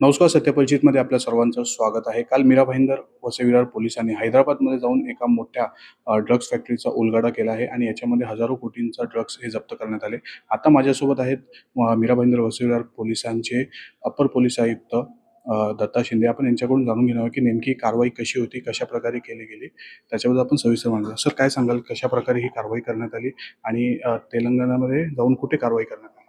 नमस्कार. सत्यपरिचितमध्ये आपल्या सर्वांचं स्वागत आहे. काल मीरा भाईंदर वसई पोलिसांनी हैदराबादमध्ये जाऊन एका मोठ्या ड्रग्ज फॅक्टरीचा उलगडा केला आहे आणि याच्यामध्ये हजारो कोटींचा ड्रग्ज हे जप्त करण्यात आले. आता माझ्यासोबत आहेत मीरा भाईंदर वसई पोलिसांचे अपर पोलीस आयुक्त दत्ता शिंदे. आपण यांच्याकडून जाणून घेणार आहोत की नेमकी कारवाई कशी होती, कशाप्रकारे केली गेली, त्याच्याबद्दल आपण सविस्तर मांडूया. सर, काय सांगाल, कशाप्रकारे ही कारवाई करण्यात आली आणि तेलंगणामध्ये जाऊन कुठे कारवाई करण्यात आली?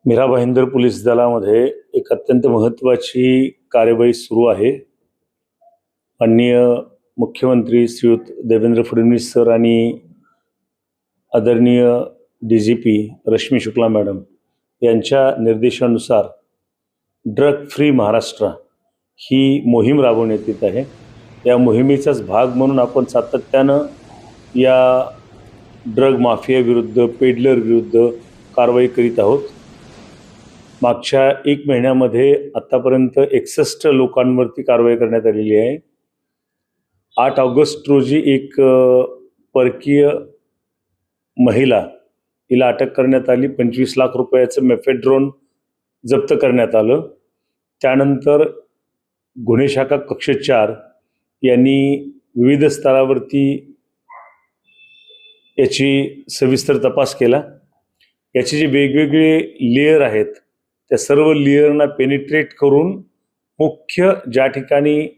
मीरा भाईंदर पोलीस दलामध्ये एक अत्यंत महत्त्वाची कार्यवाही सुरू आहे. माननीय मुख्यमंत्री श्रीयुत देवेंद्र फडणवीस सर आणि आदरणीय DGP रश्मी शुक्ला मॅडम यांच्या निर्देशानुसार ड्रग फ्री महाराष्ट्र ही मोहीम राबवण्यात येत आहे. या मोहिमेचाच भाग म्हणून आपण सातत्यानं या ड्रग माफिया विरुद्ध, पेडलर विरुद्ध कारवाई करीत आहोत. मागच्या 1 महिन्यामध्ये आत्तापर्यंत 61 लोकांवरती कारवाई करण्यात आलेली आहे. 8 ऑगस्ट रोजी एक परकीय महिला, हिला अटक करण्यात आली. 25 लाख रुपयाचं मेफेड्रोन जप्त करण्यात आलं. त्यानंतर गुन्हे शाखा कक्ष 4 यांनी विविध स्तरावरती याची सविस्तर तपास केला. याचे जे वेगवेगळे लेयर आहेत त्या सर्व लेयरना पेनिट्रेट करून मुख्य ज्या ठिकाणी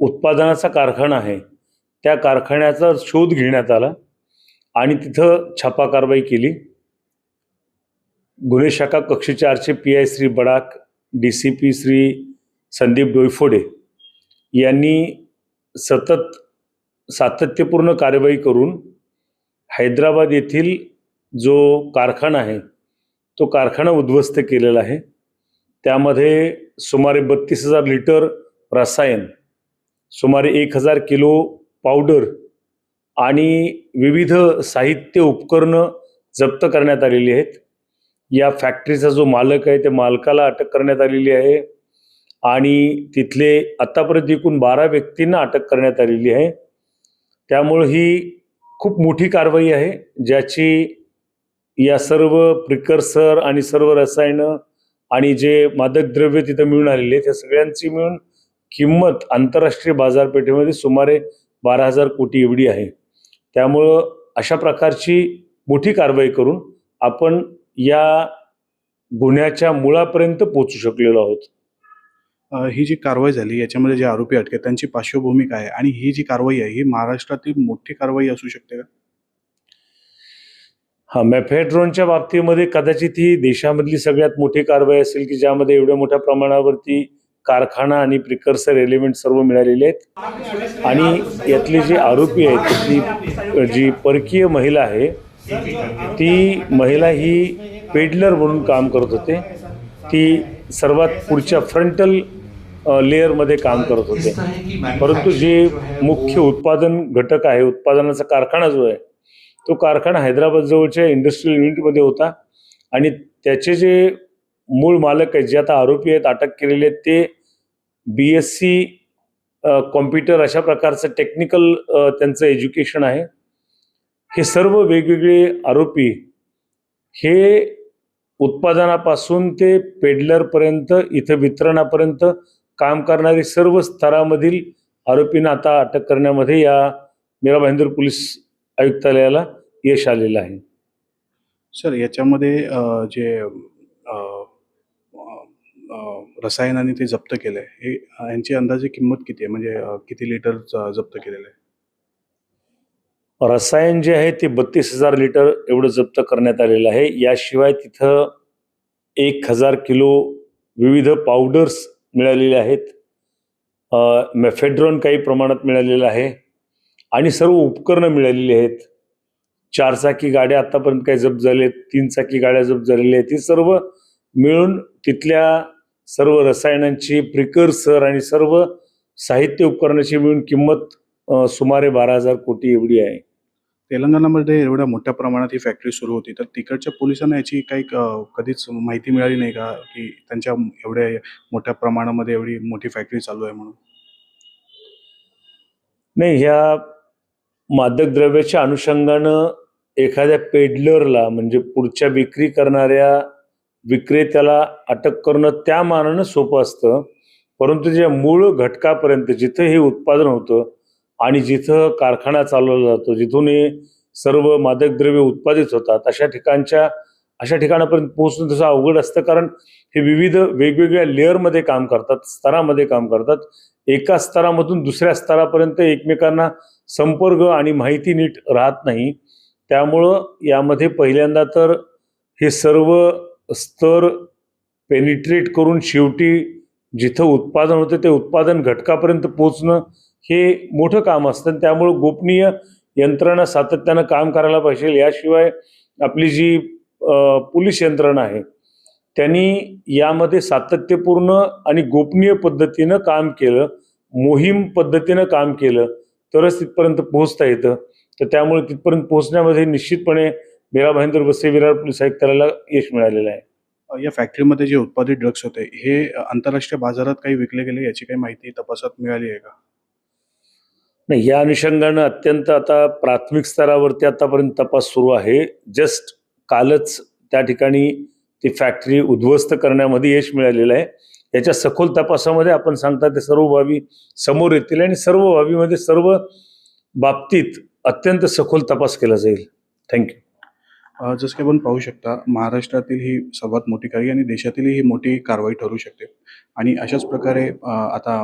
उत्पादनाचा कारखाना आहे त्या कारखान्याचा शोध घेण्यात आला आणि तिथं छापा कारवाई केली. गुन्हे शाखा कक्ष 4चे PI श्री बडाक, DCP श्री संदीप डोईफोडे यांनी सातत्यपूर्ण कार्यवाही करून हैदराबाद येथील जो कारखाना आहे तो कारखाना उद्ध्वस्त केलेला आहे. त्यामध्ये सुमारे 32,000 लिटर रसायन, सुमारे 1,000 किलो पावडर आणि विविध साहित्य उपकरणं जप्त करण्यात आलेली आहेत. या फॅक्टरीचा जो मालक आहे त्या मालकाला अटक करण्यात आलेली आहे आणि तिथले आत्तापर्यंत एकूण 12 व्यक्तींना अटक करण्यात आलेली आहे. त्यामुळे ही खूप मोठी कारवाई आहे, ज्याची या सर्व प्रिकर्सर आणि सर्व रसायनं आणि जे मादक द्रव्य तिथं मिळून आलेले त्या सगळ्यांची मिळून किंमत आंतरराष्ट्रीय बाजारपेठेमध्ये सुमारे 12,000 कोटी एवढी आहे. त्यामुळं अशा प्रकारची मोठी कारवाई करून आपण या गुन्ह्याच्या मुळापर्यंत पोहोचू शकलेलो आहोत. ही जी कारवाई झाली याच्यामध्ये जे आरोपी अटकेत त्यांची पार्श्वभूमी काय आहे आणि ही जी कारवाई आहे ही महाराष्ट्रातील मोठी कारवाई असू शकते का? मेफेड्रोनच्या बाबतीमध्ये कदाचित ही देशामधली सगळ्यात मोठी कारवाई असेल की ज्यामध्ये एवढ्या मोठ्या प्रमाणावरती कारखाना आणि प्रिकर्सर एलिमेंट सर्व मिळालेले आहेत. आणि यातले जे आरोपी आहेत त्यातली जी परकीय महिला आहे ती महिला ही पेडलर म्हणून काम करत होते. ती सर्वात पुढच्या फ्रंटल लेअरमध्ये काम करत होते. परंतु जे मुख्य उत्पादन घटक आहे, उत्पादनाचा कारखाना जो आहे तो कारखाना हैदराबाद जवळच्या इंडस्ट्रियल युनिटमध्ये होता आणि त्याचे जे मूळ मालक आहेत, जे आता आरोपी आहेत, अटक केलेले आहेत, ते BSc कॉम्प्युटर अशा प्रकारचं टेक्निकल त्यांचं एज्युकेशन आहे. हे सर्व वेगवेगळे आरोपी हे उत्पादनापासून ते पेडलरपर्यंत, इथं वितरणापर्यंत काम करणारे सर्व स्तरामधील आरोपींना आता अटक करण्यामध्ये या मीरा भाईंदर पोलीस आयुक्तालयाला यश आलेलं आहे. सर, याच्यामध्ये जे रसायनाने ते जप्त केलं आहे हे यांची अंदाजे किंमत किती आहे, म्हणजे किती लिटर जप्त केलेलं आहे? रसायन जे आहे ते 32,000 लिटर एवढं जप्त करण्यात आलेलं आहे. याशिवाय तिथं 1,000 किलो विविध पावडर्स मिळालेले आहेत. मेफेड्रोन काही प्रमाणात मिळालेलं आहे आणि सर्व उपकरणं मिळालेली आहेत. 4 चाकी गाड्या आतापर्यंत काही जप्त झाले, 3 चाकी गाड्या जप्त झालेल्या आहेत. ही सर्व मिळून तिथल्या सर्व रसायनांची, प्रिकर्सर आणि सर्व साहित्य उपकरणाची मिळून किंमत सुमारे 12,000 कोटी एवढी आहे. तेलंगणामध्ये एवढ्या मोठ्या प्रमाणात ही फॅक्टरी सुरू होती, तर तिकडच्या पोलिसांना याची काही कधीच माहिती मिळाली नाही का की त्यांच्या एवढ्या मोठ्या प्रमाणामध्ये एवढी मोठी फॅक्टरी चालू आहे म्हणून? नाही, ह्या मादक द्रव्याच्या अनुषंगानं एखाद्या पेडलरला, म्हणजे पुढच्या विक्री करणाऱ्या विक्रेत्याला अटक करणं त्या मानानं सोपं असतं, परंतु ज्या मूळ घटकापर्यंत जिथं हे उत्पादन होतं आणि जिथं कारखाना चालवला जातो, जिथून हे सर्व मादक द्रव्य उत्पादित होतात, अशा ठिकाणापर्यंत पोहोचणं तसं अवघड असतं. कारण हे विविध वेगवेगळ्या लेअरमध्ये काम करतात, स्तरामध्ये काम करतात. एका स्तरामधून दुसऱ्या स्तरापर्यंत एकमेकांना संपर्क आणि माहिती नीट राहत नाही. त्यामुळं यामध्ये पहिल्यांदा तर हे सर्व स्तर पेनिट्रेट करून शेवटी जिथं उत्पादन होतं ते उत्पादन घटकापर्यंत पोहोचणं हे मोठं काम असतं. त्यामुळं गोपनीय यंत्रणा सातत्यानं काम करायला पाहिजे. याशिवाय आपली जी पोलीस यंत्रणा आहे त्यांनी यामध्ये सातत्यपूर्ण आणि गोपनीय पद्धतीनं काम केलं, मोहीम पद्धतीनं काम केलं तरच तिथपर्यंत पोहोचता येतं. तर त्यामुळे तिथपर्यंत पोहोचण्यामध्ये निश्चितपणे मीरा भाईंदर वसई विरार पोलीस आयुक्तालयाला यश मिळालेलं आहे. या फॅक्टरीमध्ये जे उत्पादित ड्रग्स होते हे आंतरराष्ट्रीय बाजारात काही विकले गेले याची काही माहिती तपासात मिळाली आहे का? नाही, या अनुषंगानं अत्यंत आता प्राथमिक स्तरावरती आतापर्यंत तपास सुरू आहे. जस्ट कालच त्या ठिकाणी ती फॅक्टरी उद्ध्वस्त करण्यामध्ये यश मिळालेलं आहे. याच्या सखोल तपासामध्ये आपण सांगता ते सर्व बाबी समोर येतील आणि सर्व बाबीमध्ये सर्व बाबतीत अत्यंत सखोल तपास केला जाईल. थँक्यू. जसं की आपण पाहू शकता महाराष्ट्रातील ही सर्वात मोठी कारवाई आणि देशातीलही ही मोठी कारवाई ठरू शकते आणि अशाच प्रकारे आता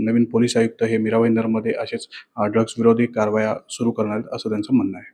नवीन पोलीस आयुक्त हे मीरा भाईंदरमध्ये असेच ड्रग्स विरोधी कारवाया सुरू करणार आहेत असं त्यांचं म्हणणं आहे.